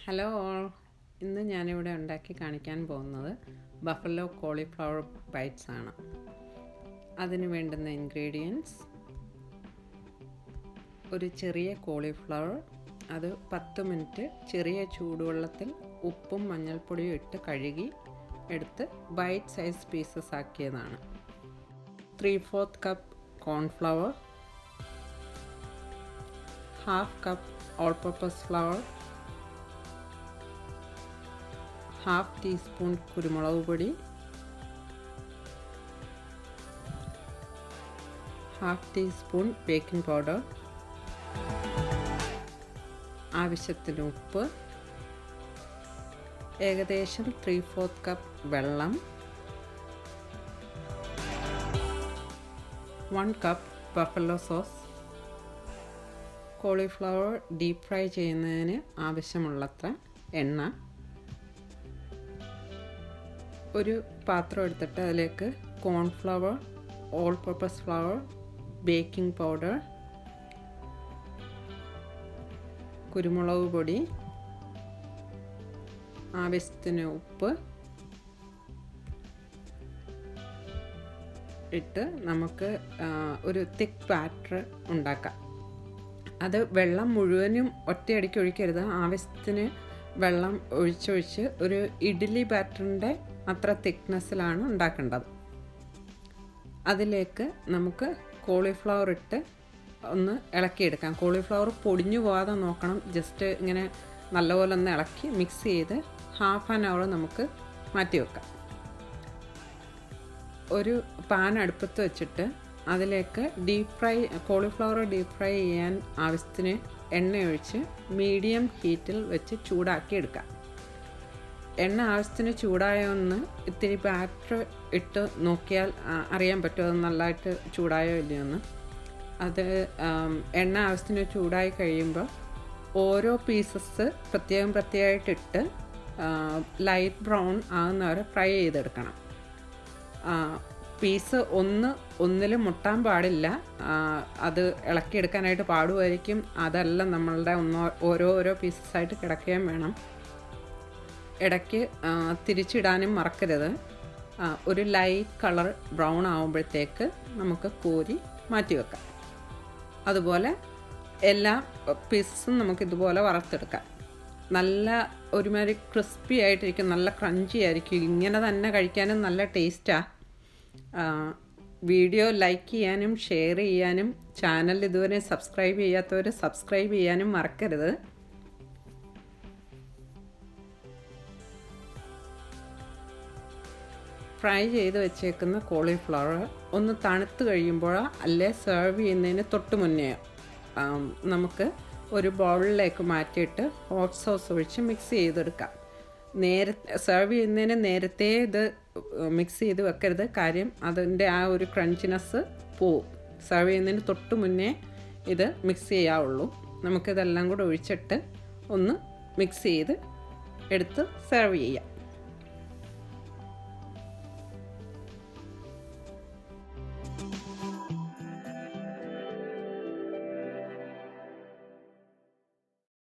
Hello all, ഇന്ന് ഞാനിവിടെ ഉണ്ടാക്കി കാണിക്കാൻ പോകുന്നത് ബഫലോ കോളിഫ്ലവർ ബൈറ്റ്സ് ആണ്. അതിന് വേണ്ടുന്ന ഇൻഗ്രീഡിയൻസ്: ഒരു ചെറിയ കോളിഫ്ലവർ, അത് 10 മിനിറ്റ് ചെറിയ ചൂടുവെള്ളത്തിൽ ഉപ്പും മഞ്ഞൾപ്പൊടിയും ഇട്ട് കഴുകി എടുത്ത് ബൈറ്റ് സൈസ് പീസസ് ആക്കിയതാണ്. 3/4 cup cornflour, 1/2 cup all purpose flour, 1/2 teaspoon കുരുമുളക് പൊടി, 1/2 ടീസ്പൂൺ ബേക്കിംഗ് പൗഡർ, ആവശ്യത്തിന് ഉപ്പ്, ഏകദേശം 3/4 കപ്പ് വെള്ളം, 1 cup buffalo sauce. Cauliflower deep fry ചെയ്യുന്നതിന് ആവശ്യമുള്ളത്ര എണ്ണ. ഒരു പാത്രം എടുത്തിട്ട് അതിലേക്ക് cornflour, all purpose flower, baking powder, കുരുമുളക് പൊടി, ആവശ്യത്തിന് ഉപ്പ് ഇട്ട് നമുക്ക് ഒരു തിക്ക് ബാറ്റർ ഉണ്ടാക്കാം. അത് വെള്ളം മുഴുവനും ഒറ്റയടിക്ക് ഒഴിക്കരുത്. ആവശ്യത്തിന് വെള്ളം ഒഴിച്ചൊഴിച്ച് ഒരു ഇഡ്ഡലി ബാറ്ററിൻ്റെ അത്ര തിക്നെസ്സിലാണ് ഉണ്ടാക്കേണ്ടത്. അതിലേക്ക് നമുക്ക് കോളിഫ്ലവർ ഇട്ട് ഒന്ന് ഇളക്കിയെടുക്കാം. കോളിഫ്ലവർ പൊടിഞ്ഞു പോകാതെ നോക്കണം. ജസ്റ്റ് ഇങ്ങനെ നല്ലപോലെ ഒന്ന് ഇളക്കി മിക്സ് ചെയ്ത് 1/2 hour നമുക്ക് മാറ്റി വെക്കാം. ഒരു പാൻ അടുപ്പത്ത് വെച്ചിട്ട് അതിലേക്ക് കോളിഫ്ലവർ ഡീപ്പ് ഫ്രൈ ചെയ്യാൻ ആവശ്യത്തിന് എണ്ണ ഒഴിച്ച് മീഡിയം ഹീറ്റിൽ വെച്ച് ചൂടാക്കി എടുക്കാം. എണ്ണ ആവശ്യത്തിന് ചൂടായോന്ന് ഇത്തിരി ബാറ്റർ ഇട്ട് നോക്കിയാൽ അറിയാൻ പറ്റും അത് നല്ലതായിട്ട് ചൂടായോ ഇല്ലയോന്ന്. അത് എണ്ണ ആവശ്യത്തിന് ചൂടായി കഴിയുമ്പോൾ ഓരോ പീസസ് പ്രത്യേകമായിട്ടിട്ട് ലൈറ്റ് ബ്രൗൺ ആകുന്നവരെ ഫ്രൈ ചെയ്തെടുക്കണം. പീസ് ഒന്നിലും മുട്ടാൻ പാടില്ല. അത് ഇളക്കിയെടുക്കാനായിട്ട് പാടുമായിരിക്കും. അതെല്ലാം നമ്മളുടെ ഓരോ പീസസായിട്ട് കിടക്കുകയും വേണം. ഇടയ്ക്ക് തിരിച്ചിടാനും മറക്കരുത്. ഒരു ലൈറ്റ് കളർ ബ്രൗൺ ആകുമ്പോഴത്തേക്ക് നമുക്ക് കോരി മാറ്റി വെക്കാം. അതുപോലെ എല്ലാ പീസസും നമുക്കിതുപോലെ വറുത്തെടുക്കാം. നല്ല ഒരുമാതിരി ക്രിസ്പി ആയിട്ടിരിക്കും, നല്ല ക്രഞ്ചി ആയിരിക്കും. ഇങ്ങനെ തന്നെ കഴിക്കാനും നല്ല ടേസ്റ്റാണ്. വീഡിയോ ലൈക്ക് ചെയ്യാനും ഷെയർ ചെയ്യാനും ചാനൽ ഇതുവരെ സബ്സ്ക്രൈബ് ചെയ്യാത്തവർ സബ്സ്ക്രൈബ് ചെയ്യാനും മറക്കരുത്. ഫ്രൈ ചെയ്ത് വെച്ചേക്കുന്ന കോളിഫ്ലവർ ഒന്ന് തണുത്ത് കഴിയുമ്പോൾ അല്ലേ സെർവ് ചെയ്യുന്നതിന് തൊട്ട് മുന്നേ നമുക്ക് ഒരു ബൗളിലേക്ക് മാറ്റിയിട്ട് ഹോട്ട് സോസ് ഒഴിച്ച് മിക്സ് ചെയ്തെടുക്കാം. സെർവ് ചെയ്യുന്നതിന് നേരത്തെ ഇത് മിക്സ് ചെയ്ത് വെക്കരുത്. കാര്യം അതിൻ്റെ ആ ഒരു ക്രഞ്ചിനെസ് പോവും. സെർവ് ചെയ്യുന്നതിന് തൊട്ട് മുന്നേ ഇത് മിക്സ് ചെയ്യാവുള്ളൂ. നമുക്കിതെല്ലാം കൂടെ ഒഴിച്ചിട്ട് ഒന്ന് മിക്സ് ചെയ്ത് എടുത്ത് സെർവ് ചെയ്യാം.